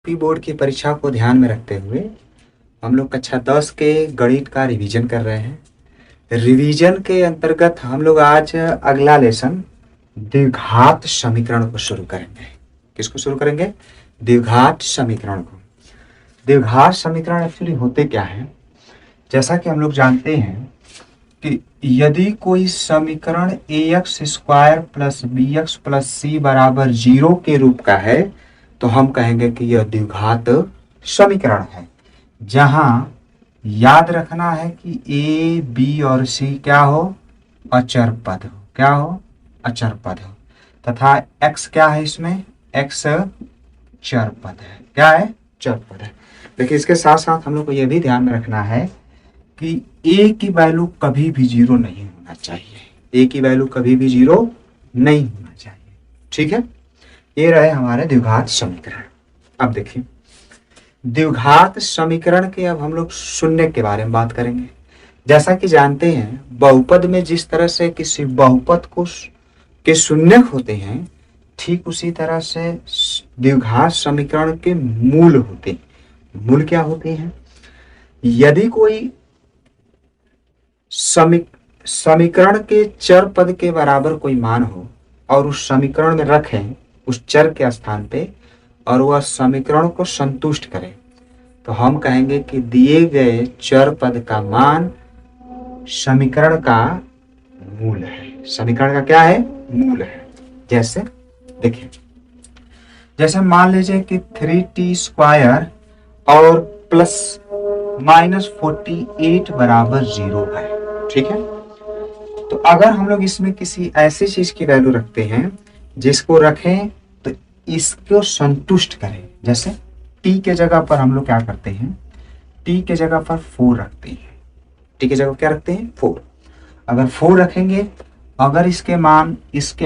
UP board की परीक्षा को ध्यान में रखते हुए हम लोग कक्षा 10 के गणित का रिवीजन कर रहे हैं। रिवीजन के अंतर्गत हम लोग आज अगला लेसन द्विघात समीकरण को शुरू करेंगे। किसको शुरू करेंगे? द्विघात समीकरण को। द्विघात समीकरण एक्चुअली होते क्या है? जैसा कि हम लोग जानते हैं कि यदि कोई समीकरण ax square plus bx plus C बराबर 0 के रूप का है तो हम कहेंगे कि यह द्विघात समीकरण है, जहां याद रखना है कि a, b और c क्या हो? अचर पद हो। क्या हो? अचर पद हो। तथा x क्या है? इसमें x चर पद है। क्या है? चर पद है। देखिए, इसके साथ साथ हम लोग को यह भी ध्यान में रखना है कि a की वैल्यू कभी भी 0 नहीं होना चाहिए। a की वैल्यू कभी भी 0 नहीं होना चाहिए। ठीक है, ये रहे हमारे द्विघात समीकरण। अब देखिए, द्विघात समीकरण के अब हम लोग शून्य के बारे में बात करेंगे। जैसा कि जानते हैं, बहुपद में जिस तरह से किसी बहुपद को के शून्य होते हैं, ठीक उसी तरह से द्विघात समीकरण के मूल होते हैं। मूल क्या होते हैं? यदि कोई समीकरण के चर पद के बराबर कोई मान हो और उस समीकरण में रखें उस चर के स्थान पे और वह समीकरण को संतुष्ट करे, तो हम कहेंगे कि दिए गए चर पद का मान समीकरण का मूल है। समीकरण का क्या है? मूल है। जैसे देखिए, जैसे मान लीजिए कि 3t स्क्वायर और प्लस -48 बराबर 0 है। ठीक है, तो अगर हम लोग इसमें किसी ऐसी चीज की वैल्यू रखते हैं जिसको रखें तो इसको संतुष्ट करें, जैसे t के जगह पर हम लोग क्या करते हैं? t के जगह पर 4 रखते हैं। t के जगह क्या रखते हैं? 4। अगर 4 रखेंगे, अगर इसके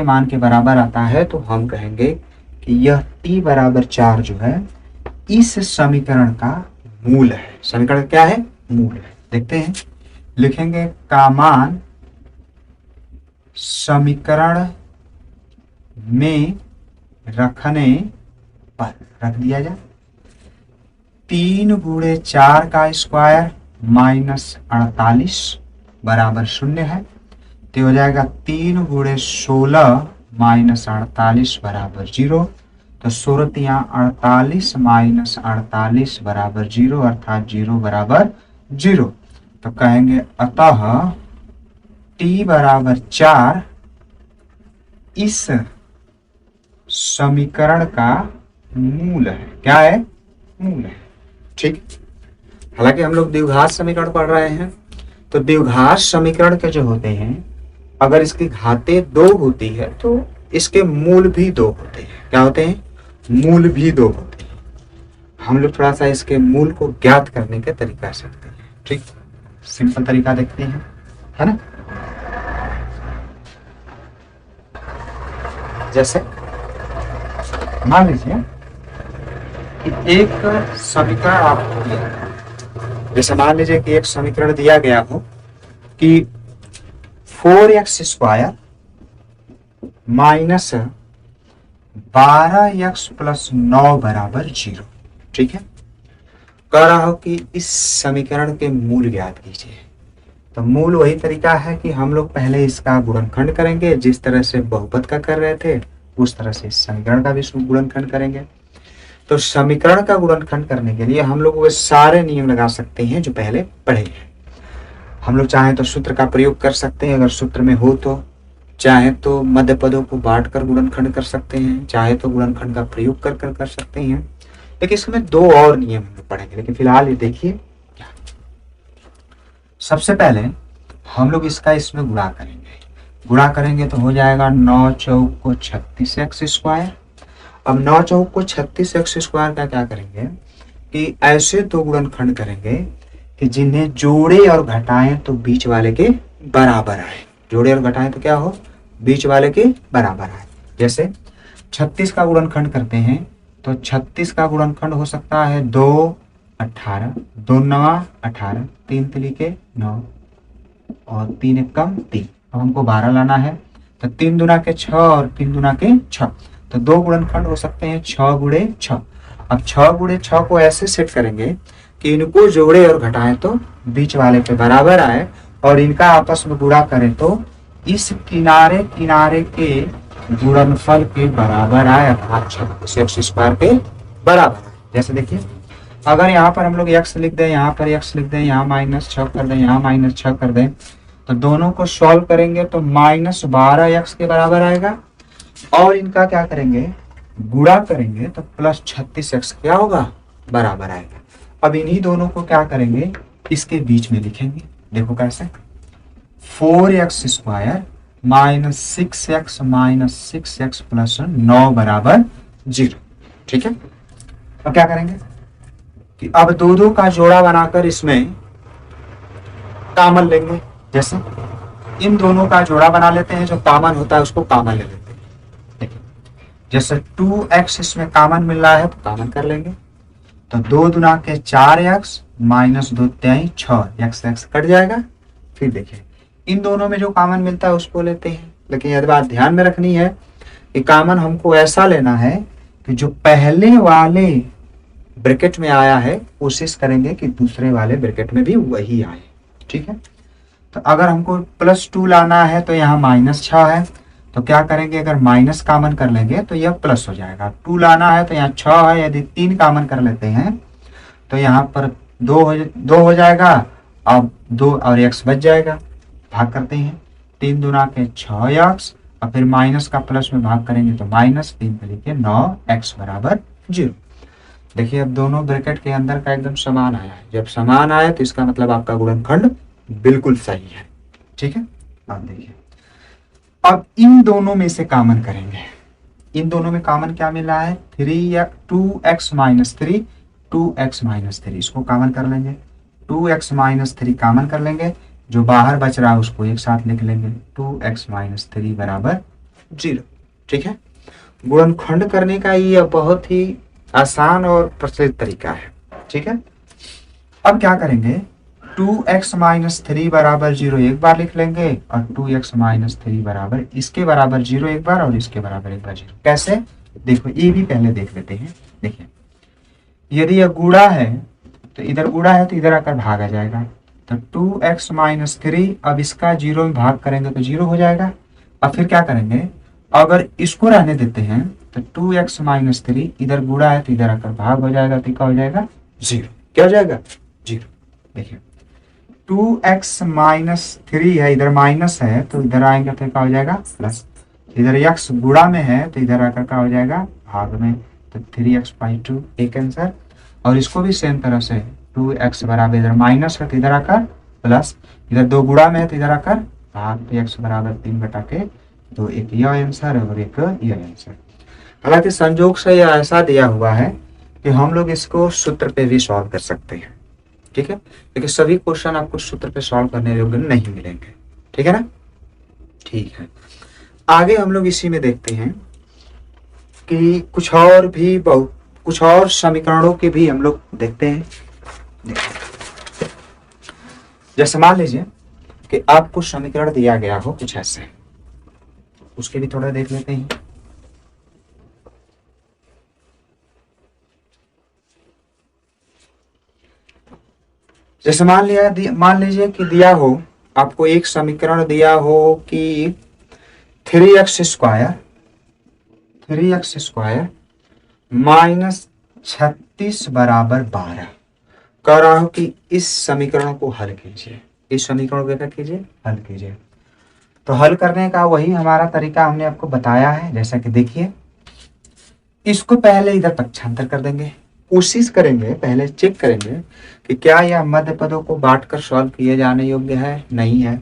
मान के बराबर आता है तो हम कहेंगे कि यह t बराबर 4 जो है इस समीकरण का मूल है। समीकरण क्या है? मूल है। देखते हैं, लिखेंगे का मान समीकरण में रखने पर रख दिया जाए 3 गुणे 4 का स्क्वायर -48 बराबर 0 है, तो हो जाएगा 3 गुणे 16 -48 बराबर 0। तो 16 यहाँ 48 -48 बराबर 0, अर्थात 0 बराबर 0। तो कहेंगे अतः t बराबर 4 इस समीकरण का मूल है। क्या है? मूल है। ठीक, हालांकि हम लोग द्विघात समीकरण पढ़ रहे हैं, तो द्विघात समीकरण के जो होते हैं, अगर इसकी घातें 2 होती है तो इसके मूल भी 2 होते हैं। क्या होते हैं? मूल भी 2 होते हैं। हम लोग थोड़ा सा इसके मूल को ज्ञात करने के तरीका सीखते हैं। ठीक, सिंपल तरीका देखते हैं, है ना। जैसे मान लीजिए कि एक समीकरण आपको दिया है। जैसे मान लीजिए कि एक समीकरण दिया गया हो कि 4x स्क्वायर -12x प्लस 9 बराबर 0। ठीक है, कह रहा हो कि इस समीकरण के मूल ज्ञात कीजिए। तो मूल वही तरीका है कि हम लोग पहले इसका गुणनखंड करेंगे, जिस तरह से बहुपद का कर रहे थे उस तरह से समीकरण का भी गुणनखंड करेंगे। तो समीकरण का गुणनखंड करने के लिए हम लोग वे सारे नियम लगा सकते हैं जो पहले पढ़े हैं। हम लोग चाहें तो सूत्र का प्रयोग कर सकते हैं, अगर सूत्र में हो तो। चाहे तो मध्य पदों को बांट कर गुणनखंड कर सकते हैं, चाहे तो गुणनखंड का प्रयोग कर सकते हैं। लेकिन इसमें 2 और नियम हम लोग पढ़ेंगे। लेकिन फिलहाल ये देखिए, सबसे पहले हम लोग इसका इसमें गुणा करेंगे तो हो जाएगा 9 चौक को 36x स्क्वायर। अब 9 चौक को 36x स्क्वायर का क्या करेंगे कि ऐसे 2 गुणनखंड करेंगे कि जिन्हें जोड़े और घटाएं तो बीच वाले के बराबर आए। जोड़े और घटाएं तो क्या हो? बीच वाले के बराबर आए। जैसे 36 का गुणनखंड करते हैं तो 36 का गुणनखंड हो सकता है 2 18, 2 9 18, 3 3 के 9 और 3 1 कम 3। अब हमको 12 लाना है, तो 3 दूना के 6 और 3 दूना के 6। तो 2 गुणनखंड हो सकते हैं 6 गुणे 6। अब 6 गुणे 6 को ऐसे सेट करेंगे कि इनको जोड़े और घटाएं तो बीच वाले के बराबर आए, और इनका आपस में गुणा करें तो इस किनारे किनारे के गुणनफल के बराबर आए, अर्थात 36x² के बराबर आए। जैसे देखिए, अगर यहाँ पर हम लोग x लिख दें, यहाँ पर x लिख दें, यहाँ -6 कर दें, यहाँ -6 कर दें, तो दोनों को सॉल्व करेंगे तो -12x के बराबर आएगा, और इनका क्या करेंगे, गुणा करेंगे तो +36x क्या होगा, बराबर आएगा। अब इन्हीं दोनों को क्या करेंगे, इसके बीच में लिखेंगे। देखो कैसे, 4x² -6x प्लस 9 बराबर 0। ठीक है, अब क्या करेंगे कि अब दो का जोड़ा बनाकर इसमें कॉमन लेंगे। जैसे इन दोनों का जोड़ा बना लेते हैं, जो कॉमन होता है उसको कॉमन ले लेते हैं। देखिए, जैसे 2x इसमें कॉमन मिल रहा है तो कॉमन कर लेंगे, तो 2 दूना के 4x -2 तेई 6 x कट जाएगा। फिर देखिए, इन दोनों में जो कॉमन मिलता है उसको लेते हैं, लेकिन यह बात ध्यान में रखनी है कि कॉमन हमको ऐसा लेना है कि जो पहले वाले ब्रैकेट में आया है कोशिश करेंगे कि दूसरे वाले ब्रैकेट में भी वही आए। ठीक है, तो अगर हमको +2 लाना है तो यहाँ -6 है, तो क्या करेंगे, अगर माइनस कॉमन कर लेंगे तो यह प्लस हो जाएगा। 2 लाना है तो यहाँ 6 है, यदि 3 कॉमन कर लेते हैं तो यहाँ पर 2 हो जाएगा, अब 2 और x बच जाएगा। भाग करते हैं, 3 दूना के 6x, और फिर माइनस का प्लस में भाग करेंगे तो -3 पे लिखिए 9x बराबर 0। देखिए, अब दोनों ब्रैकेट के अंदर का एकदम समान आया है। जब समान आया तो इसका मतलब आपका गुणनखंड बिल्कुल सही है। ठीक है, अब देखिए, अब इन दोनों में से कॉमन करेंगे। इन दोनों में कॉमन क्या मिला है, 2x -3, 2x -3, इसको कॉमन कर लेंगे। 2x -3 कॉमन कर लेंगे, जो बाहर बच रहा है उसको एक साथ लिख लेंगे, 2x -3 बराबर 0। ठीक है, गुणनखंड करने का ये बहुत ही आसान और प्रचलित तरीका है। ठीक है, अब क्या करेंगे, 2x -3 बराबर 0 एक बार लिख लेंगे, और 2x -3 बराबर इसके बराबर 0 एक बार, और इसके बराबर एक बार 0। कैसे, देखो ये भी पहले देख लेते हैं। देखिए, यदि यह गुणा है तो इधर गुणा है तो इधर आकर भाग आ जाएगा, तो 2x -3, अब इसका 0 में भाग करेंगे तो 0 हो जाएगा। अब फिर क्या करेंगे, अगर इसको रहने देते हैं तो 2x -3, इधर गुणा है तो इधर आकर भाग हो जाएगा, तो क्या हो जाएगा, 0। क्या हो जाएगा, 0। देखिए, 2x -3 है, इधर माइनस है तो इधर आएंगे तो क्या हो जाएगा, प्लस। इधर x गुणा में है तो इधर आकर क्या हो जाएगा, भाग में, तो 3x/2 एक आंसर। और इसको भी सेम तरह से 2x बराबर, इधर माइनस है तो इधर आकर प्लस, इधर 2 गुणा में है तो इधर आकर भाग, तो x बराबर 3/2। एक यह आंसर और एक यह आंसर। हालांकि संयोग से यह ऐसा दिया हुआ है कि हम लोग इसको सूत्र पे भी सॉल्व कर सकते हैं। ठीक है, लेकिन सभी क्वेश्चन आपको सूत्र पे सॉल्व करने योग्य नहीं मिलेंगे। ठीक है ना, ठीक है। आगे हम लोग इसी में देखते हैं कि कुछ और समीकरणों के भी हम लोग देखते हैं। जैसे मान लीजिए कि आपको समीकरण दिया गया हो कुछ ऐसे, उसके भी थोड़ा देख लेते हैं। जैसे मान लीजिए कि दिया हो, आपको एक समीकरण दिया हो कि 3x स्क्वायर -36 बराबर 12, कह रहा हूं कि इस समीकरण को हल कीजिए। इस समीकरण को क्या कीजिए, हल कीजिए। तो हल करने का वही हमारा तरीका हमने आपको बताया है। जैसा कि देखिए, इसको पहले इधर पक्षांतर कर देंगे, कोशिश करेंगे, पहले चेक करेंगे कि क्या यह मध्य पदों को बांटकर सॉल्व किए जाने योग्य है, नहीं है।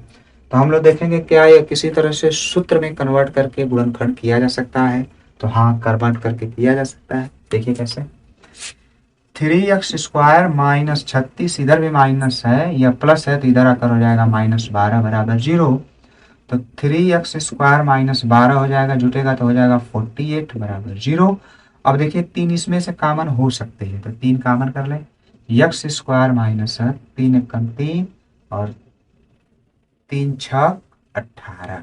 तो हम लोग देखेंगे क्या यह किसी तरह से सूत्र में कन्वर्ट करके गुणनखंड किया जा सकता है, तो हाँ, कन्वर्ट करके किया जा सकता है। देखिए कैसे, 3x स्क्वायर -36, इधर भी माइनस है, यह प्लस है तो इधर आकर हो जाएगा -12 बराबर 0। तो 3x स्क्वायर -12 हो जाएगा, जुटेगा तो हो जाएगा 48 बराबर 0। अब देखिए, 3 इसमें से कॉमन हो सकते हैं, तो 3 कॉमन कर लें, x स्क्वायर -3 एकम 3 और 3 6 18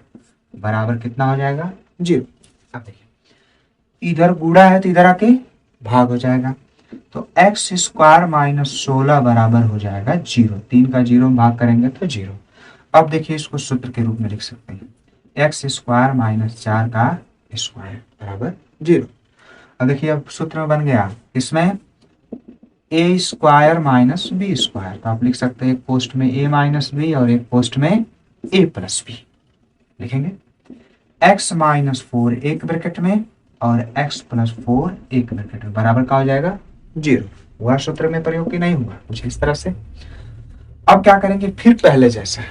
बराबर कितना हो जाएगा, 0। अब देखिए, इधर गुणा है तो इधर आके भाग हो जाएगा, तो एक्स स्क्वायर माइनस 16 बराबर हो जाएगा 0। 3 का 0 भाग करेंगे तो 0। अब देखिए इसको सूत्र के रूप में लिख सकते हैं, एक्स स्क्वायर माइनस 4 का स्क्वायर बराबर 0। अब देखिए अब सूत्र बन गया इसमें ए स्क्वायर माइनस बी स्क्वायर, तो आप लिख सकते हैं एक पोस्ट में ए माइनस बी और एक पोस्ट में ए प्लस बी लिखेंगे। एक्स माइनस 4 एक ब्रैकेट में और एक्स प्लस 4 एक ब्रैकेट में बराबर का हो जाएगा 0। हुआ सूत्र में प्रयोग की नहीं हुआ कुछ इस तरह से। अब क्या करेंगे फिर पहले जैसा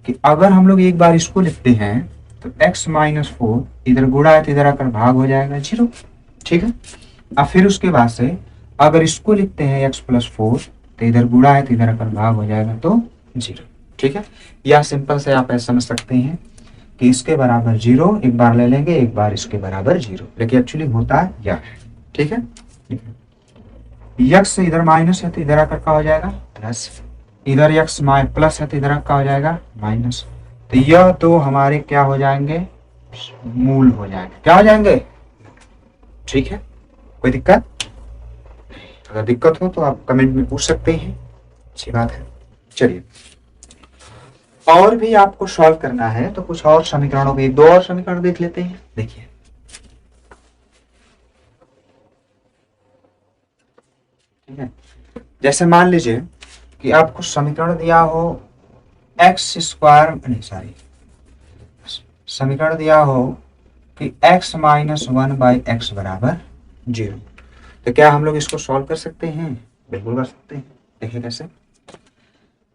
कि अगर हम लोग एक बार इसको लिखते हैं तो x माइनस 4 इधर गुणा है तो इधर आकर भाग हो जाएगा 0। ठीक है, अब फिर उसके बाद से अगर इसको लिखते हैं x प्लस 4 तो इधर गुणा है तो इधर आकर भाग हो जाएगा तो 0। ठीक है, या सिंपल से आप ऐसा समझ सकते हैं कि इसके बराबर 0 एक बार ले लेंगे, एक बार इसके बराबर 0, लेकिन एक्चुअली होता यह है। ठीक है, यक्स इधर माइनस है तो इधर आकर का हो जाएगा प्लस, इधर यक्स प्लस है तो इधर का हो जाएगा माइनस, तो यह तो हमारे क्या हो जाएंगे मूल हो जाएंगे, क्या हो जाएंगे। ठीक है, कोई दिक्कत? अगर दिक्कत हो तो आप कमेंट में पूछ सकते हैं, अच्छी बात है। चलिए और भी आपको सॉल्व करना है तो कुछ और समीकरणों के 2 और समीकरण देख लेते हैं। देखिए ठीक है, जैसे मान लीजिए कि आपको समीकरण दिया हो एक्स स्क्वायर नहीं सॉरी समीकरण दिया हो कि x माइनस 1 बाई एक्स बराबर 0, तो क्या हम लोग इसको सॉल्व कर सकते हैं? बिल्कुल कर सकते हैं। देखिए कैसे,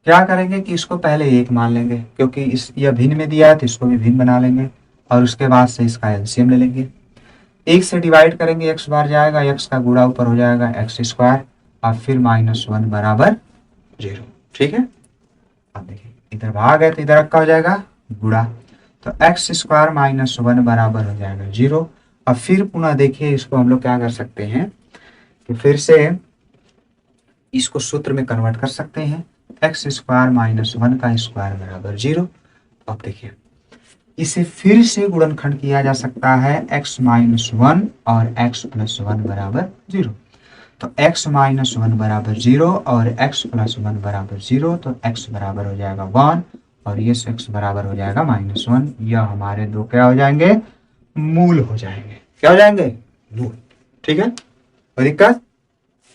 क्या करेंगे कि इसको पहले 1 मान लेंगे क्योंकि इस यह भिन्न में दिया है तो इसको भी भिन्न बना लेंगे और उसके बाद से इसका एलसीएम ले लेंगे। 1 से डिवाइड करेंगे x बार जाएगा, x का गुणा ऊपर हो जाएगा एक्स स्क्वायर और फिर माइनस 1 बराबर 0। ठीक है, अब देखिए इधर भाग है तो इधर का हो जाएगा गुणा, तो एक्स स्क्वायर माइनस 1 बराबर हो जाएगा 0। अब फिर पुनः देखिए इसको हम लोग क्या कर सकते हैं कि फिर से इसको सूत्र में कन्वर्ट कर सकते हैं, एक्स स्क्वायर माइनस 1 का स्क्वायर बराबर 0। अब देखिए इसे फिर से गुणनखंड किया जा सकता है x माइनस 1 और x प्लस 1 बराबर 0, तो x माइनस 1 बराबर 0 और x प्लस 1 बराबर 0, तो x बराबर हो जाएगा 1 और ये x बराबर हो जाएगा माइनस 1। यह हमारे दो क्या हो जाएंगे मूल हो जाएंगे, क्या हो जाएंगे मूल। ठीक है, कोई दिक्कत?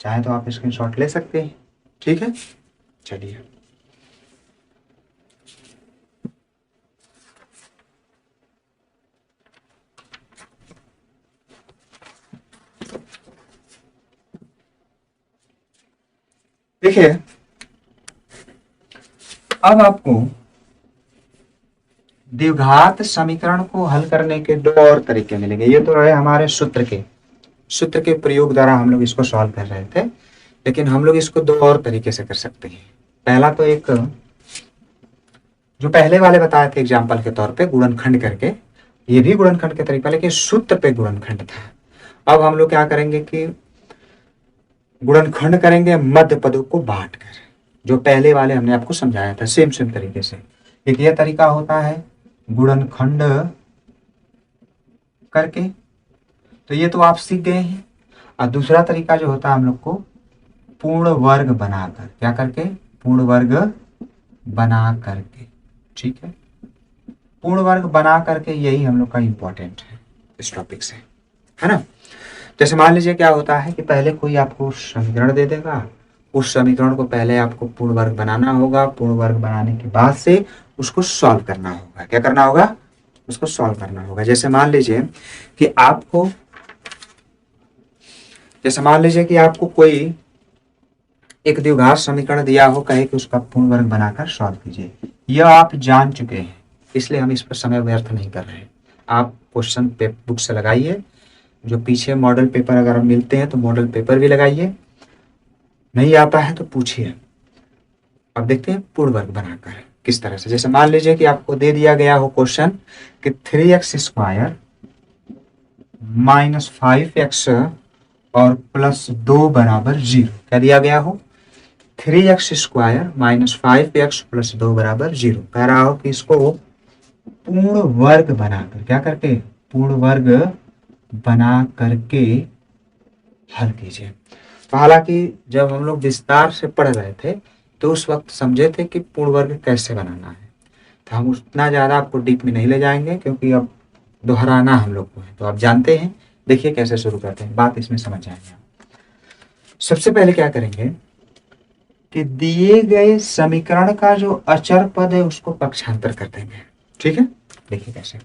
चाहे तो आप स्क्रीनशॉट ले सकते हैं। ठीक है, चलिए देखिए अब आपको द्विघात समीकरण को हल करने के 2 और तरीके मिलेंगे। ये तो है हमारे सूत्र के प्रयोग द्वारा हम लोग इसको सॉल्व कर रहे थे, लेकिन हम लोग इसको 2 और तरीके से कर सकते हैं। पहला तो एक जो पहले वाले बताए थे एग्जाम्पल के तौर पे गुणनखंड करके, ये भी गुणनखंड के तरीका लेकिन सूत्र पे गुणनखंड था। अब हम लोग क्या करेंगे कि गुणनखंड करेंगे मध्य पदों को बांटकर, जो पहले वाले हमने आपको समझाया था सेम तरीके से। एक यह तरीका होता है गुणनखंड करके, तो ये तो आप सीख गए हैं। और दूसरा तरीका जो होता है हम लोग को पूर्ण वर्ग बनाकर, क्या करके पूर्ण वर्ग बना करके। ठीक है, पूर्ण वर्ग बना करके यही हम लोग का इंपॉर्टेंट है इस टॉपिक से, है ना। जैसे मान लीजिए क्या होता है कि पहले कोई आपको समीकरण दे देगा, उस समीकरण को पहले आपको पूर्ण वर्ग बनाना होगा, पूर्ण वर्ग बनाने के बाद से उसको सॉल्व करना होगा। क्या करना होगा? उसको सॉल्व करना होगा। जैसे मान लीजिए कि आपको कोई एक द्विघात समीकरण दिया हो, कहे कि उसका पूर्ण वर्ग बनाकर सॉल्व कीजिए। यह आप जान चुके हैं, इसलिए हम इस पर समय व्यर्थ नहीं कर रहे हैं। आप क्वेश्चन बुक से लगाइए, जो पीछे मॉडल पेपर अगर हम मिलते हैं तो मॉडल पेपर भी लगाइए, नहीं आता है तो पूछिए। अब देखते हैं पूर्ण वर्ग बनाकर किस तरह से। जैसे मान लीजिए कि आपको दे दिया गया हो क्वेश्चन कि 3x स्क्वायर माइनस 5x और प्लस 2 बराबर 0। क्या दिया गया हो? 3x square minus 5x plus 2 बराबर 0। कह रहा हो कि इसको पूर्ण वर्ग बनाकर, क्या करके पूर्ण वर्ग बना करके हल कीजिए। तो हालांकि जब हम लोग विस्तार से पढ़ रहे थे तो उस वक्त समझे थे कि पूर्ण वर्ग कैसे बनाना है, तो हम उतना ज़्यादा आपको डीप में नहीं ले जाएंगे क्योंकि अब दोहराना हम लोग को है, तो आप जानते हैं। देखिए कैसे शुरू करते हैं, बात इसमें समझ जाएंगे आप। सबसे पहले क्या करेंगे कि दिए गए समीकरण का जो अचर पद है उसको पक्षांतर कर देंगे। ठीक है, देखिए कैसे।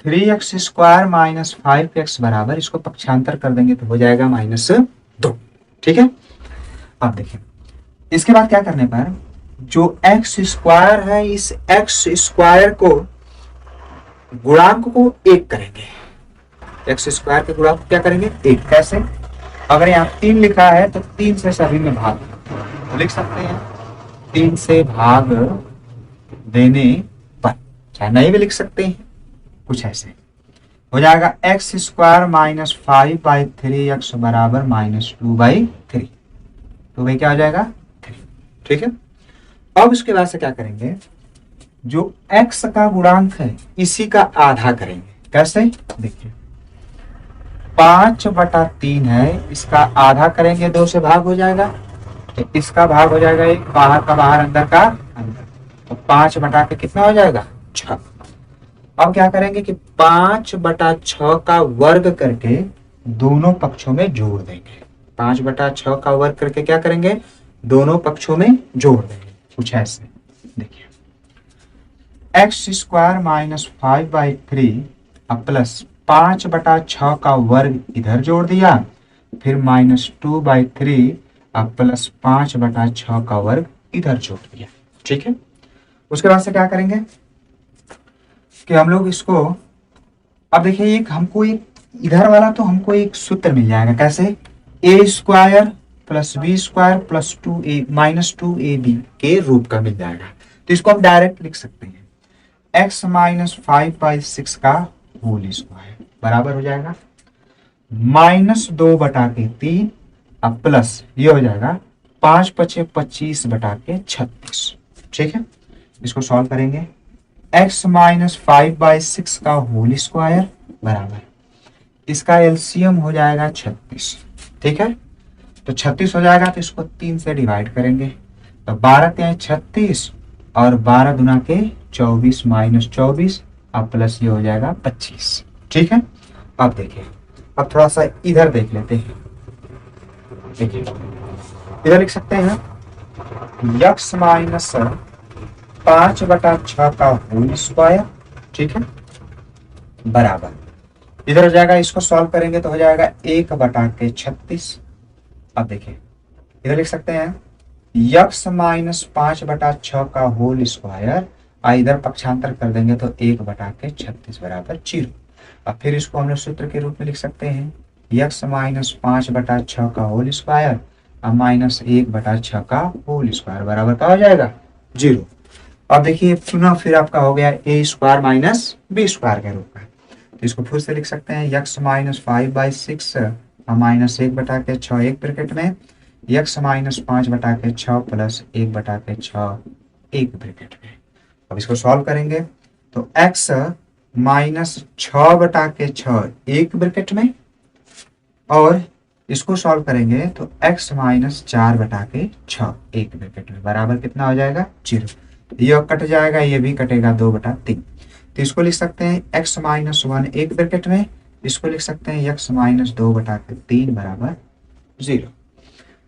3x² माइनस 5x बराबर, इसको पक्षांतर कर देंगे तो हो जाएगा -2। ठीक है, अब देखिए इसके बाद क्या करने पर जो x² है इस x² को गुणांक को 1 करेंगे। x² के गुणांक को क्या करेंगे 1। कैसे? अगर यहाँ 3 लिखा है तो 3 से सभी में भाग तो लिख सकते हैं 3 से भाग देने पर, चाहे नहीं भी लिख सकते हैं, कुछ ऐसे हो जाएगा x² माइनस 5/3x बराबर -2/3। तो भाई क्या हो जाएगा 3। ठीक है, अब इसके बाद से क्या करेंगे, जो x का गुणांक है इसी का आधा करेंगे। कैसे? देखिए 5/3 है, इसका आधा करेंगे 2 से भाग हो जाएगा, तो इसका भाग हो जाएगा 1, बाहर का बाहर अंदर का अंदर, तो 5 बटा के कितना हो जाएगा 6। अब क्या करेंगे कि 5/6 का वर्ग करके दोनों पक्षों में जोड़ देंगे। 5/6 का वर्ग करके क्या करेंगे, दोनों पक्षों में जोड़ देंगे, कुछ ऐसे। देखिए x² माइनस 5/3 अब प्लस 5/6 का वर्ग इधर जोड़ दिया, फिर -2/3 अब प्लस 5/6 का वर्ग इधर जोड़ दिया। ठीक है, उसके बाद से क्या करेंगे कि हम लोग इसको, अब देखिए एक हमको एक इधर वाला तो हमको एक सूत्र मिल जाएगा। कैसे? a² plus b² plus 2a minus 2ab के रूप का मिल जाएगा, तो इसको हम डायरेक्ट लिख सकते हैं x माइनस 5/6 का होल स्क्वायर बराबर हो जाएगा -2/3 अब प्लस ये हो जाएगा 5×5 = 25/36। ठीक है, इसको सॉल्व करेंगे x माइनस 5/6 का होल स्क्वायर बराबर, इसका एलसीएम हो जाएगा 36। ठीक है, तो 36 हो जाएगा, तो इसको 3 से डिवाइड करेंगे, तो 12×3 = 36 और 12 दूना के 24 -24 अब प्लस ये हो जाएगा 25। ठीक है, अब देखिए, अब थोड़ा सा इधर देख लेते हैं। देखिए इधर लिख सकते हैं x माइनस 5/6 का होल स्क्वायर, ठीक है, बराबर इधर हो जाएगा, इसको सॉल्व करेंगे तो हो जाएगा 1/36। अब देखिए इधर लिख सकते हैं x माइनस 5/6 का होल स्क्वायर, इधर पक्षांतर कर देंगे तो 1/36 बराबर 0। अब फिर इसको हम लोग सूत्र के रूप में लिख सकते हैं x माइनस 5/6 का होल स्क्वायर और माइनस 1/6 का होल स्क्वायर बराबर क्या हो जाएगा 0। अब देखिए पुनः फिर आपका हो गया a² माइनस b² के रूप में, तो इसको फिर से लिख सकते हैं x माइनस 5/6 और माइनस 1/6 एक ब्रैकेट में, x माइनस 5/6 प्लस 1/6 एक ब्रैकेट में। अब इसको सॉल्व करेंगे तो x माइनस 6/6 एक ब्रैकेट में, और इसको सॉल्व करेंगे तो x माइनस 4/6 एक ब्रैकेट में बराबर कितना हो जाएगा 0। ये कट जाएगा, ये भी कटेगा 2/3, तो इसको लिख सकते हैं x माइनस 1 एक ब्रैकेट में, इसको लिख सकते हैं x माइनस 2/3 बराबर 0।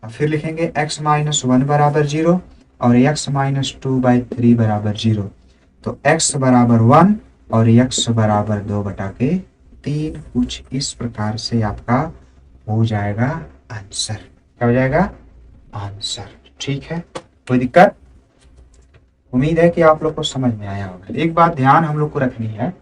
अब फिर लिखेंगे x माइनस 1 बराबर 0 और x माइनस 2/3 बराबर 0, तो x बराबर 1 और x बराबर 2/3। कुछ इस प्रकार से आपका हो जाएगा आंसर। क्या हो जाएगा आंसर? ठीक है, कोई दिक्कत? उम्मीद है कि आप लोग को समझ में आया होगा। एक बात ध्यान हम लोग को रखनी है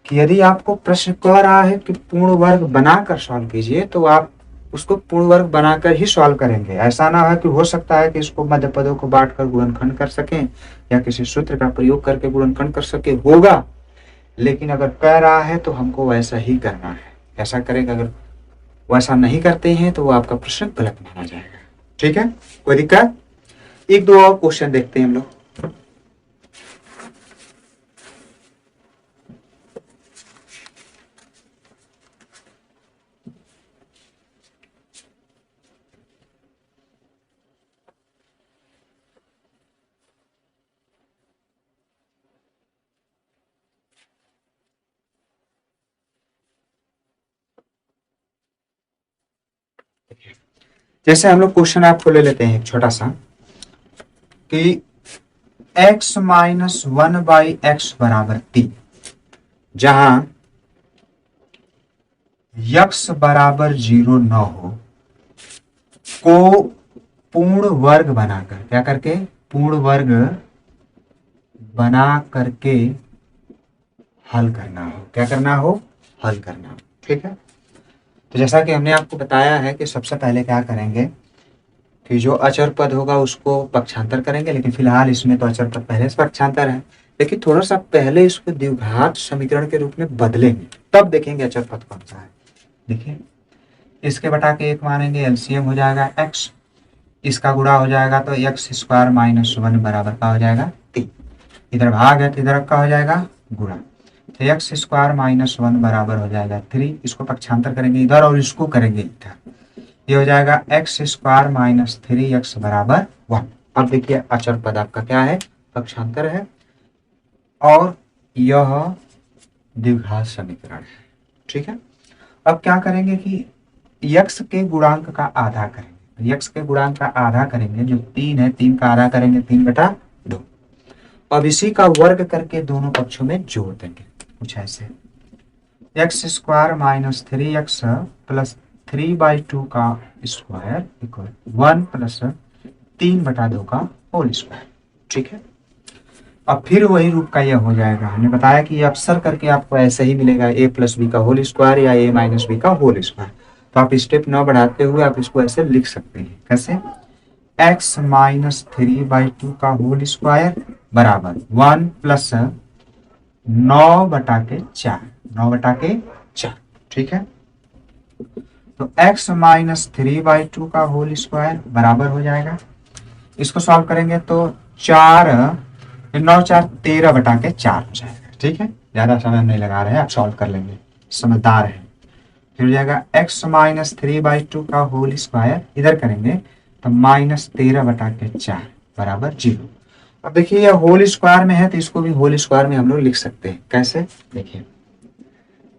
कि यदि आपको प्रश्न कह रहा है कि पूर्ण वर्ग बनाकर सॉल्व कीजिए तो आप उसको पूर्ण वर्ग बनाकर ही सॉल्व करेंगे। ऐसा ना है कि हो सकता है कि इसको मध्य पदों को बांटकर गुणनखंड कर सकें या किसी सूत्र का प्रयोग करके गुणनखंड कर सके, होगा, लेकिन अगर कह रहा है तो हमको वैसा ही करना है। ऐसा करेंगे, अगर वैसा नहीं करते हैं तो वो आपका प्रश्न गलत माना जाएगा। ठीक है, कोई दिक्कत? एक दो और क्वेश्चन देखते हैं हम लोग। जैसे हम लोग क्वेश्चन आपको ले लेते हैं एक छोटा सा कि x माइनस 1/x बराबर 3, जहां x बराबर 0 न हो को पूर्ण वर्ग बनाकर, क्या करके, पूर्ण वर्ग बना करके हल करना हो। क्या करना हो? हल करना हो। ठीक है, तो जैसा कि हमने आपको बताया है कि सबसे पहले क्या करेंगे कि जो अचर पद होगा उसको पक्षांतर करेंगे, लेकिन फिलहाल इसमें तो अचर पद पहले से पक्षांतर है, लेकिन थोड़ा सा पहले इसको द्विघात समीकरण के रूप में बदलेंगे, तब देखेंगे अचर पद कौन सा है। देखिए, इसके बटा के 1 मानेंगे, एलसीएम हो जाएगा x, इसका गुणा हो जाएगा तो x स्क्वायर माइनस 1 बराबर का हो जाएगा 3। इधर भाग है तो इधर का हो जाएगा गुणा, तो x स्क्वायर माइनस 1 बराबर हो जाएगा 3। इसको पक्षांतर करेंगे इधर और इसको करेंगे इधर, ये हो जाएगा x स्क्वायर माइनस 3x बराबर 1। अब देखिए अचर पद आपका क्या है? पक्षांतर है, और यह द्विघात समीकरण है। ठीक है, अब क्या करेंगे कि x के गुणांक का आधा करेंगे, x के गुणांक का आधा करेंगे, जो 3 है 3 का आधा करेंगे 3/2। अब इसी का वर्ग करके दोनों पक्षों में जोड़ देंगे, कुछ ऐसे, x square minus 3x plus 3/2 का स्क्वायर इक्वल 1 प्लस 3/2 का होल स्क्वायर। ठीक है, अब फिर वही रूप का यह हो जाएगा। हमने बताया कि अक्सर करके आपको ऐसे ही मिलेगा, a प्लस बी का होल स्क्वायर या a माइनस बी का होल स्क्वायर। तो आप स्टेप न बढ़ाते हुए आप इसको ऐसे लिख सकते हैं, कैसे, x माइनस 3/2 का होल स्क्वायर बराबर 1 प्लस 9/4, 9/4। ठीक है, तो x माइनस 3/2 का होल स्क्वायर बराबर हो जाएगा, इसको सॉल्व करेंगे तो 4 9 4 13/4 हो जाएगा। ठीक है, ज्यादा समय नहीं लगा रहे हैं, आप सॉल्व कर लेंगे, समझदार है। फिर हो जाएगा x माइनस 3/2 का होल स्क्वायर, इधर करेंगे तो माइनस 13/4 बराबर 0। अब देखिए यह होल स्क्वायर में है तो इसको भी होल स्क्वायर में हम लोग लिख सकते हैं, कैसे, देखिए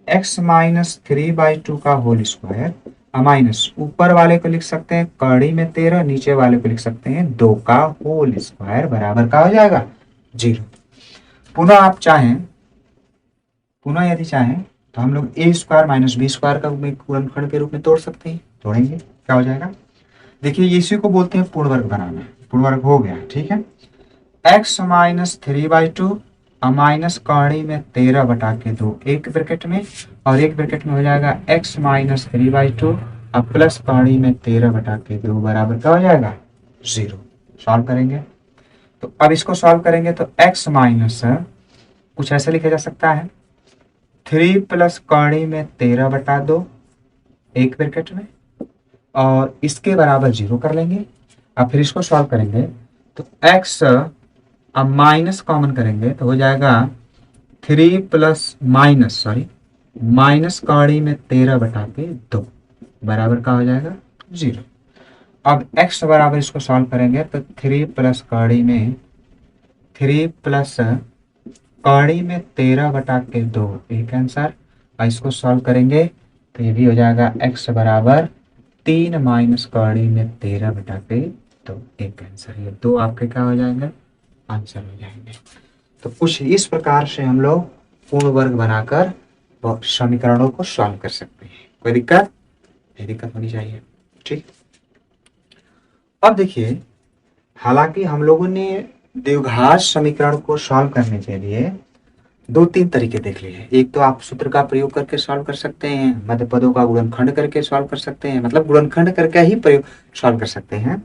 x माइनस 3/2 का होल स्क्वायर, माइनस ऊपर वाले को लिख सकते हैं कड़ी में 13, नीचे वाले को लिख सकते हैं 2 का होल स्क्वायर बराबर का हो जाएगा 0। पुनः आप चाहें, पुनः यदि चाहें तो हम लोग a square minus b square का गुणनखंड के रूप में तोड़ सकते हैं। तोड़ेंगे, क्या हो जाएगा, देखिए इसी को बोलते हैं पूर्ण वर्ग बनाना। पूर्ण वर्ग हो गया। ठीक है, x माइनस 3/2 माइनस कड़ी में 13/2 एक ब्रैकेट में, और एक ब्रैकेट में हो जाएगा x माइनस 3/2 अब प्लस कड़ी में 13/2 बराबर का हो जाएगा 0। सॉल्व करेंगे तो अब इसको सॉल्व करेंगे तो x माइनस कुछ ऐसे लिखा जा सकता है 3 प्लस कड़ी में 13/2 एक ब्रैकेट में, और इसके बराबर 0 कर लेंगे। अब फिर इसको सॉल्व करेंगे तो x अब माइनस कॉमन करेंगे तो हो जाएगा 3 प्लस माइनस कड़ी में 13/2 बराबर का हो जाएगा 0। अब x बराबर इसको सॉल्व करेंगे तो 3 प्लस कड़ी में 13/2 एक आंसर। और इसको सॉल्व करेंगे तो ये भी हो जाएगा x बराबर 3 माइनस कड़ी में 13/2 एक आंसर। ये 2 आपके क्या हो जाएंगे, आंसर हो जाएंगे। तो कुछ इस प्रकार से हम लोग पूर्ण वर्ग बनाकर समीकरणों को सॉल्व कर सकते हैं। कोई दिक्कत नहीं, दिक्कत होनी चाहिए। ठीक, अब देखिए, हालांकि हम लोगों ने द्विघात समीकरण को सॉल्व करने के लिए 2-3 तरीके देख लिए। एक तो आप सूत्र का प्रयोग करके सॉल्व कर सकते हैं, मध्य पदों का गुणनखंड करके सॉल्व कर सकते हैं, मतलब गुणनखंड करके ही प्रयोग सॉल्व कर सकते हैं।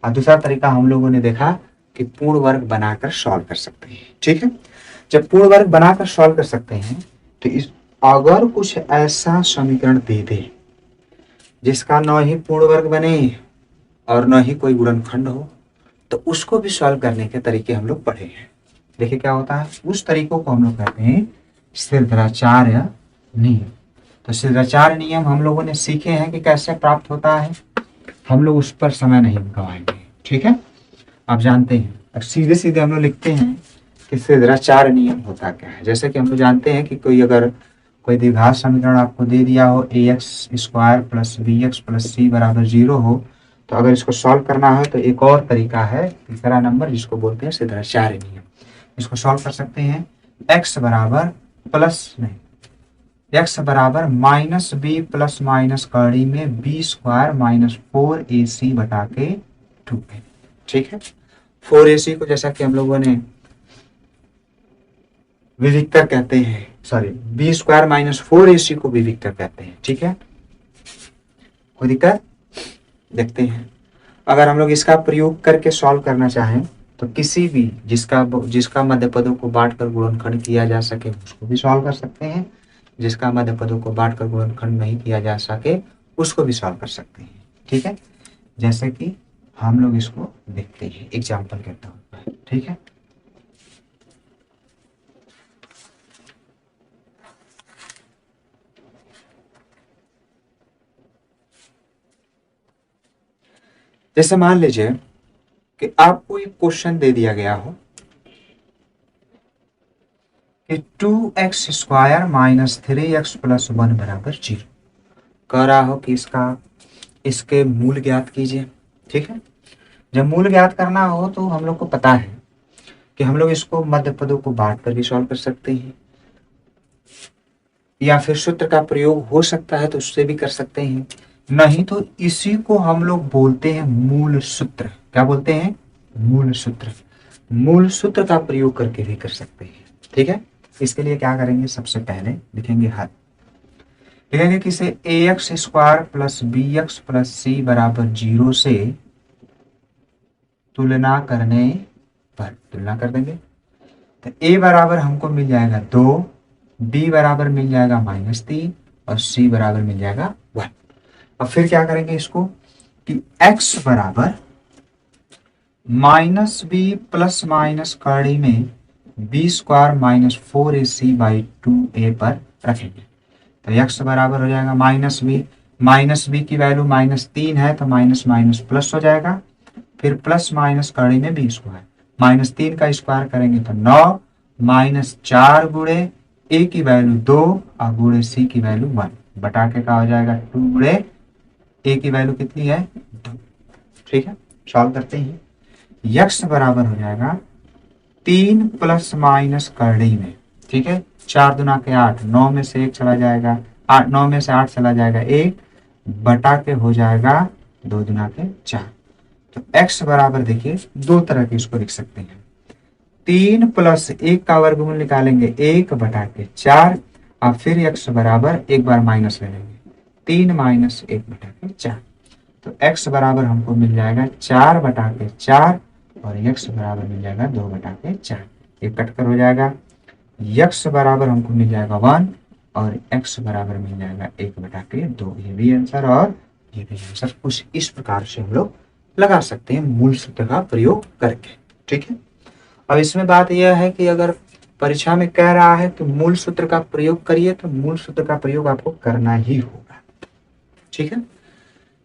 और दूसरा तरीका हम लोगों ने देखा कि पूर्ण वर्ग बनाकर सॉल्व कर सकते हैं। ठीक है, जब पूर्ण वर्ग बनाकर सॉल्व कर सकते हैं तो इस अगर कुछ ऐसा समीकरण दे दे जिसका न ही पूर्ण वर्ग बने और न ही कोई गुणनखंड हो, तो उसको भी सॉल्व करने के तरीके हम लोग पढ़े हैं। देखिए क्या होता है, उस तरीकों को हम लोग कहते हैं स्थिराचार्य नियम। तो स्थिराचार्य नियम हम लोगों ने सीखे हैं कि कैसे प्राप्त होता है, हम लोग उस पर समय नहीं गवाएंगे। ठीक है, आप जानते हैं, अब सीधे सीधे हम लोग लिखते हैं कि स्थिराचार्य नियम होता क्या है। जैसे कि हम लोग जानते हैं कि कोई अगर कोई द्विघात समीकरण आपको दे दिया हो A X square plus B X plus C बराबर 0 हो, तो अगर इसको सॉल्व करना है तो एक और तरीका है, तीसरा नंबर, जिसको बोलते हैं सिद्धाचार्य नियम। इसको सॉल्व कर सकते हैं। एक्स बराबर प्लस नहीं, एक्स बराबर माइनस बी प्लस माइनस कड़ी में बी स्क्वायर माइनस 4ac बटा के 2a। ठीक है, 4ac को जैसा कि हम लोगों ने विविक्तर कहते हैं, sorry B square minus 4ac को विविक्तर कहते हैं। ठीक है, कोई दिक्कत? देखते हैं, अगर हम लोग इसका प्रयोग करके सॉल्व करना चाहें तो किसी भी जिसका मध्य पदों को बांटकर गुणनखंड किया जा सके उसको भी सॉल्व कर सकते हैं, जिसका मध्य पदों को बांटकर गुणनखंड नहीं किया जा सके उसको भी सॉल्व कर सकते हैं। ठीक है, जैसे कि हम लोग इसको देखते हैं एग्जाम्पल के तौर पर। ठीक है, जैसे मान लीजिए कि आपको एक क्वेश्चन दे दिया गया हो कि 2x square minus 3x plus 1 बराबर 0, कह रहा हो कि इसके मूल ज्ञात कीजिए। ठीक है, जब मूल ज्ञात करना हो तो हम लोग को पता है कि हम लोग इसको मध्य पदों को बांट कर भी सॉल्व कर सकते हैं, या फिर सूत्र का प्रयोग हो सकता है तो उससे भी कर सकते हैं, नहीं तो इसी को हम लोग बोलते हैं मूल सूत्र। क्या बोलते हैं? मूल सूत्र। मूल सूत्र का प्रयोग करके भी कर सकते हैं। ठीक है, इसके लिए क्या करेंगे, सबसे पहले लिखेंगे हल, लिखेंगे कि इसे ax square plus B X plus C बराबर 0 से तुलना करने पर तुलना कर देंगे तो a बराबर हमको मिल जाएगा 2, b बराबर मिल जाएगा -3 और c बराबर मिल जाएगा 1। अब फिर क्या करेंगे इसको कि x बराबर माइनस बी प्लस माइनस कड़ी में B square minus 4ac by 2a पर रखेंगे तो x बराबर हो जाएगा माइनस बी की वैल्यू -3 है तो माइनस माइनस प्लस हो जाएगा, फिर प्लस माइनस कड़ी में बी स्क्वायर -3 का स्क्वायर करेंगे तो 9 -4 गुणे a की वैल्यू 2 और गुणे c की वैल्यू 1 बटा के का हो जाएगा 2 गुणे a की वैल्यू कितनी है 2। ठीक है, सॉल्व करते हैं। x बराबर हो जाएगा 3 प्लस माइनस कड़ी में, ठीक है, 4 दूना के 8, 9 में से 1 चला जाएगा, 9 में से 8 चला जाएगा 1 बटा के हो जाएगा 2 दूना के 4। तो x बराबर देखिए दो तरह के इसको लिख सकते हैं, 3 प्लस 1 का वर्गमूल निकालेंगे 1 बटा के 4 और फिर x बराबर एक बार माइनस ले लेंगे 3 माइनस 1 बटा के 4। तो x बराबर हमको मिल जाएगा 4 बटा के 4 और x बराबर मिल जाएगा 2 बटा के 4। ये कटकर हो जाएगा, x बराबर हमको मिल जाएगा 1 और x बराबर मिल जाएगा 1 बटा के 2। ये भी आंसर और ये भी आंसर। कुछ इस प्रकार से हम लोग लगा सकते हैं मूल सूत्र का प्रयोग करके। ठीक है, अब इसमें बात यह है कि अगर परीक्षा में कह रहा है तो मूल सूत्र का प्रयोग करिए, तो मूल सूत्र का प्रयोग आपको करना ही होगा। ठीक है,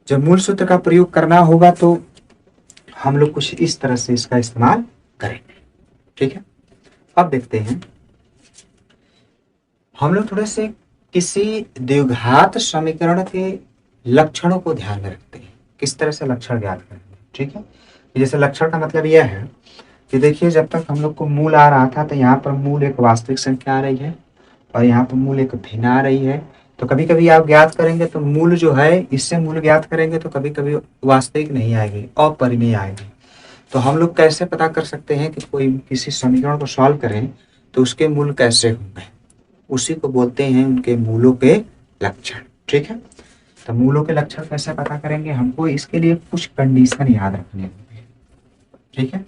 जब मूल सूत्र का प्रयोग करना होगा तो हम लोग कुछ इस तरह से इसका इस्तेमाल करेंगे। ठीक है, अब देखते हैं हम लोग थोड़े से किसी द्विघात समीकरण के लक्षणों को ध्यान में रखते हैं, किस तरह से लक्षण ज्ञात करेंगे। ठीक है, जैसे लक्षण का मतलब यह है कि देखिए जब तक हम लोग को मूल आ रहा था तो यहाँ पर मूल एक वास्तविक संख्या आ रही है और यहाँ पर मूल एक भिन्न आ रही है, तो कभी कभी आप ज्ञात करेंगे तो मूल जो है इससे मूल ज्ञात करेंगे तो कभी कभी वास्तविक नहीं आएगी, अपरिमेय आएगी। तो हम लोग कैसे पता कर सकते हैं कि कोई किसी समीकरण को सॉल्व करें तो उसके मूल कैसे होंगे, उसी को बोलते हैं उनके मूलों के लक्षण। ठीक है, तो मूलों के लक्षण कैसे पता करेंगे, हमको इसके लिए कुछ कंडीशन याद रखने होंगे। ठीक है,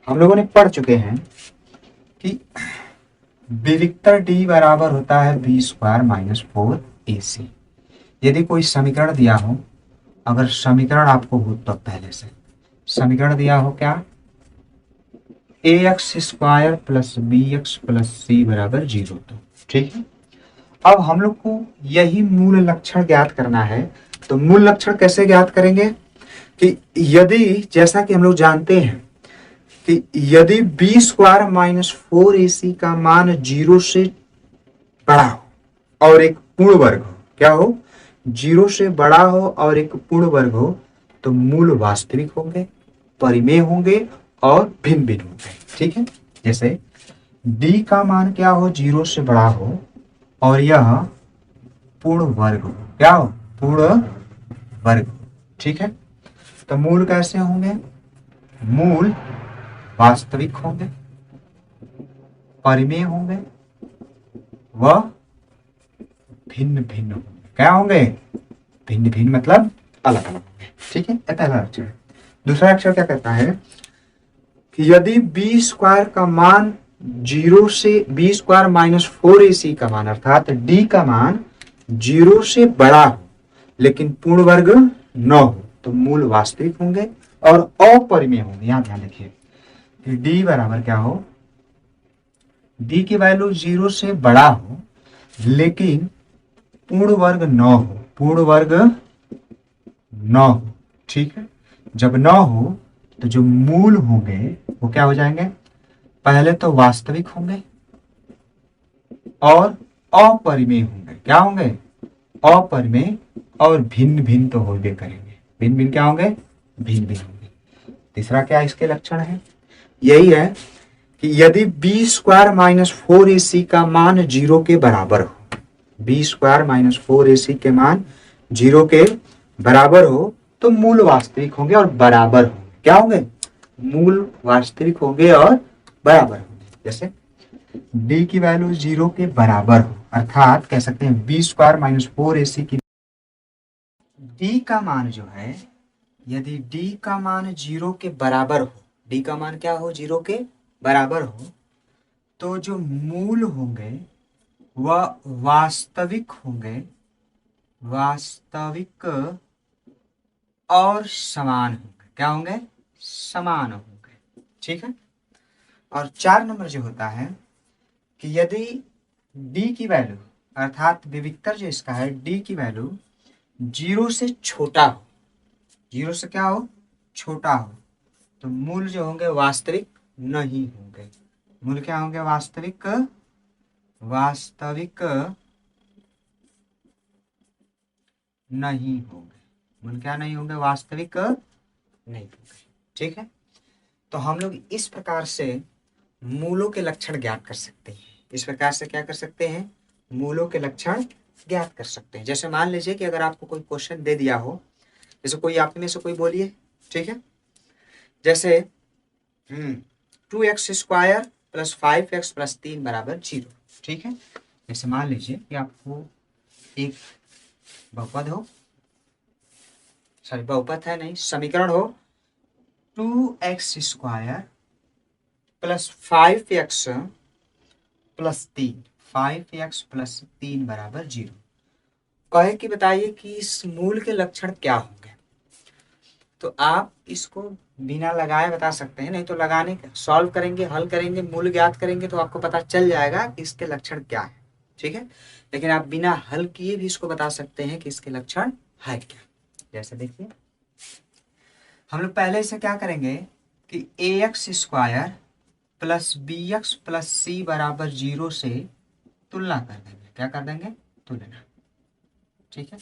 हम लोगों ने पढ़ चुके हैं कि विविक्तर d बराबर होता है बी स्क्वायर माइनस 4ac। यदि कोई समीकरण दिया हो, अगर समीकरण आपको हो तो पहले से समीकरण दिया हो क्या, ax square plus B X plus C बराबर 0, तो ठीक है। अब हम लोग को यही मूल लक्षण ज्ञात करना है, तो मूल लक्षण कैसे ज्ञात करेंगे कि यदि, जैसा कि हम लोग जानते हैं कि यदि बी स्क्वायर माइनस 4ac का मान 0 से बड़ा हो और एक पूर्ण वर्ग हो, क्या हो, 0 से बड़ा हो और एक पूर्ण वर्ग हो, तो मूल वास्तविक होंगे, परिमेय होंगे और भिन्न भिन्न होंगे। ठीक है, जैसे d का मान क्या हो, 0 से बड़ा हो और यह पूर्ण वर्ग हो, क्या हो, पूर्ण वर्ग। ठीक है, तो मूल कैसे होंगे, मूल वास्तविक होंगे, परिमेय होंगे व भिन्न भिन्न होंगे। क्या होंगे, भिन्न भिन्न मतलब अलग अलग होंगे। ठीक है, ये पहला अक्षर है। दूसरा अक्षर क्या कहता है कि यदि बी स्क्वायर का मान 0 से बी स्क्वायर माइनस 4ac का मान अर्थात d का मान 0 से बड़ा हो लेकिन पूर्ण वर्ग न हो, तो मूल वास्तविक होंगे और अपरिमेय होंगे। यहां ध्यान रखिए कि d बराबर क्या हो, d की वैल्यू 0 से बड़ा हो लेकिन पूर्ण वर्ग न हो, पूर्ण वर्ग न हो। ठीक है, जब न हो तो जो मूल होंगे वो क्या हो जाएंगे, पहले तो वास्तविक होंगे और अपरिमेय होंगे। क्या होंगे, अपरिमेय और भिन्न भिन्न तो होंगे करेंगे। भिन्न भिन्न क्या होंगे, भिन्न भिन्न होंगे। तीसरा क्या इसके लक्षण है, यही है कि यदि बी स्क्वायर माइनस 4ac का मान 0 के बराबर हो, बी स्क्वायर माइनस 4ac के मान 0 के बराबर हो, तो मूल वास्तविक होंगे और बराबर होंगे। क्या होंगे, मूल वास्तविक होंगे और बराबर होंगे। जैसे d की वैल्यू 0 के बराबर हो, अर्थात कह सकते हैं बी स्क्वायर माइनस 4ac की d का मान जो है, यदि d का मान 0 के बराबर हो, d का मान क्या हो, 0 के बराबर हो, तो जो मूल होंगे वह वास्तविक होंगे, वास्तविक और समान होंगे। क्या होंगे, समान होंगे। ठीक है, और 4 नंबर जो होता है कि यदि d की वैल्यू अर्थात विविक्तर जो इसका है, d की वैल्यू 0 से छोटा हो, 0 से क्या हो, छोटा हो, तो मूल जो होंगे वास्तविक नहीं होंगे। मूल क्या होंगे, वास्तविक, वास्तविक नहीं होंगे। मूल क्या नहीं होंगे, वास्तविक नहीं होंगे। ठीक है, तो हम लोग इस प्रकार से मूलों के लक्षण ज्ञात कर सकते हैं। इस प्रकार से क्या कर सकते हैं, मूलों के लक्षण ज्ञात कर सकते हैं। जैसे मान लीजिए कि अगर आपको कोई क्वेश्चन दे दिया हो, जैसे कोई आप में से कोई बोलिए, ठीक है, जैसे 2x square plus 5x plus 3 बराबर 0। ठीक है, जैसे मान लीजिए कि आपको एक बहुपद हो, सॉरी बहुपद है नहीं, समीकरण हो 2x square plus 5x plus 3, 5x plus 3 बराबर 0। कहे कि बताइए कि इस मूल के लक्षण क्या होंगे। तो आप इसको बिना लगाए बता सकते हैं, नहीं तो लगाने सॉल्व करेंगे, हल करेंगे, मूल ज्ञात करेंगे तो आपको पता चल जाएगा कि इसके लक्षण क्या है। ठीक है, लेकिन आप बिना हल किए भी इसको बता सकते हैं कि इसके लक्षण है क्या। जैसे देखिए, हम लोग पहले से क्या करेंगे कि ax square plus B X plus C बराबर 0 से तुलना कर देंगे। क्या कर देंगे, तुलना। ठीक है,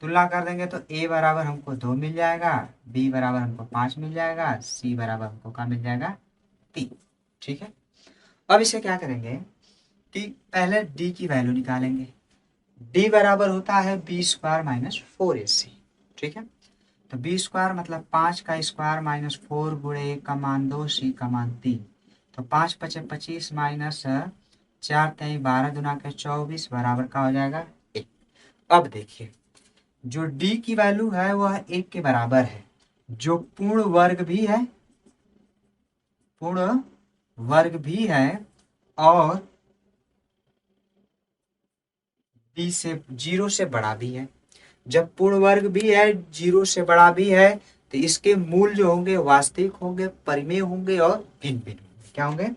तुलना कर देंगे तो a बराबर हमको 2 मिल जाएगा, b बराबर हमको 5 मिल जाएगा, c बराबर हमको क्या मिल जाएगा, 3। ठीक है, अब इसे क्या करेंगे कि पहले d की वैल्यू निकालेंगे। d बराबर होता है बी स्क्वायर माइनस 4ac। ठीक है, तो बी स्क्वायर मतलब 5 का स्क्वायर माइनस 4 गुणे a का मान 2 c का मान 3, तो 5 पचे 25 माइनस 4 तेई 12 दुना के 24 बराबर का हो जाएगा 1। अब देखिए, जो d की वैल्यू है वह 1 के बराबर है, जो पूर्ण वर्ग भी है, पूर्ण वर्ग भी है और d से 0 से बड़ा भी है। जब पूर्ण वर्ग भी है, 0 से बड़ा भी है, तो इसके मूल जो होंगे वास्तविक होंगे, परिमेय होंगे और भिन्न भिन्न होंगे। क्या होंगे,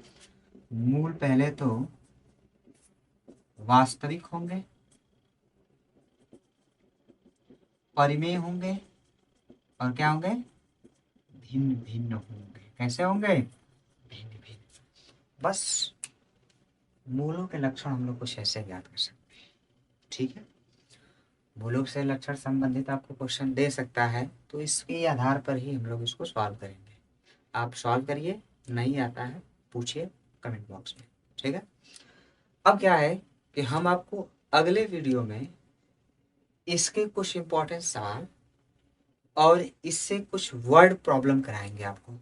मूल पहले तो वास्तविक होंगे, परिमेय होंगे और क्या होंगे, भिन्न भिन्न होंगे। कैसे होंगे, बस मूलों के लक्षण हम लोग कुछ ऐसे ज्ञात कर सकते हैं। ठीक है, मूलों से लक्षण संबंधित आपको क्वेश्चन दे सकता है, तो इसके आधार पर ही हम लोग इसको सॉल्व करेंगे। आप सॉल्व करिए, नहीं आता है पूछिए कमेंट बॉक्स में। ठीक है, अब क्या है कि हम आपको अगले वीडियो में इसके कुछ इंपॉर्टेंट सवाल और इससे कुछ वर्ड प्रॉब्लम कराएंगे आपको।